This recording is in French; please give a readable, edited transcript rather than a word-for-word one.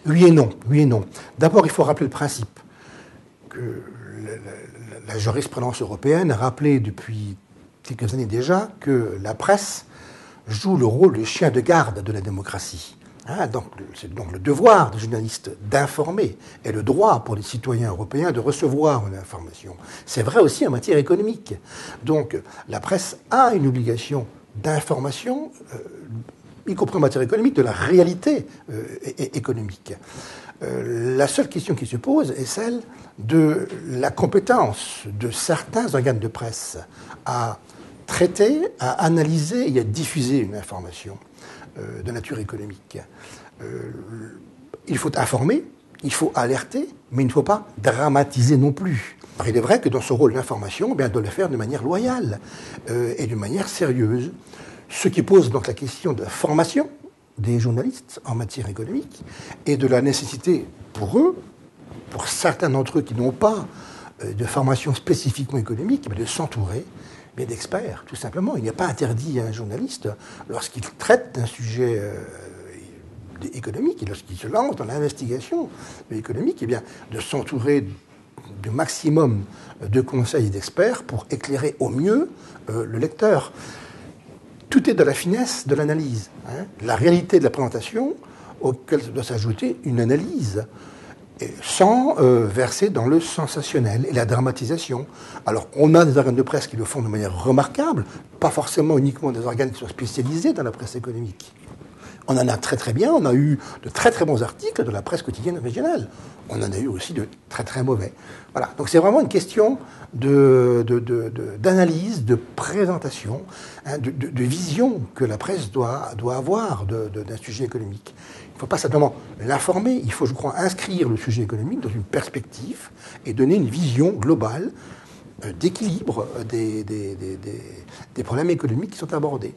Oui et non, oui et non. D'abord, il faut rappeler le principe que la jurisprudence européenne a rappelé depuis quelques années déjà que la presse joue le rôle de chien de garde de la démocratie. Hein, c'est donc le devoir des journalistes d'informer et le droit pour les citoyens européens de recevoir une information. C'est vrai aussi en matière économique. Donc la presse a une obligation d'information, y compris en matière économique, de la réalité économique. La seule question qui se pose est celle de la compétence de certains organes de presse à traiter, à analyser et à diffuser une information de nature économique. Il faut informer, il faut alerter, mais il ne faut pas dramatiser non plus. Alors, il est vrai que dans ce rôle d'information, on doit le faire de manière loyale et de manière sérieuse. Ce qui pose donc la question de la formation des journalistes en matière économique et de la nécessité pour eux, pour certains d'entre eux qui n'ont pas de formation spécifiquement économique, de s'entourer d'experts, tout simplement. Il n'est pas interdit à un journaliste, lorsqu'il traite d'un sujet économique et lorsqu'il se lance dans l'investigation économique, de s'entourer du maximum de conseils et d'experts pour éclairer au mieux le lecteur. Tout est de la finesse de l'analyse. Hein. La réalité de la présentation, auquel doit s'ajouter une analyse, sans verser dans le sensationnel et la dramatisation. Alors, on a des organes de presse qui le font de manière remarquable, pas forcément uniquement des organes qui sont spécialisés dans la presse économique. On en a très très bien, on a eu de très très bons articles de la presse quotidienne régionale. On en a eu aussi de très très mauvais. Voilà, donc c'est vraiment une question d'analyse, de présentation, hein, de vision que la presse doit avoir d'un sujet économique. Il ne faut pas simplement l'informer, il faut, je crois, inscrire le sujet économique dans une perspective et donner une vision globale d'équilibre des problèmes économiques qui sont abordés.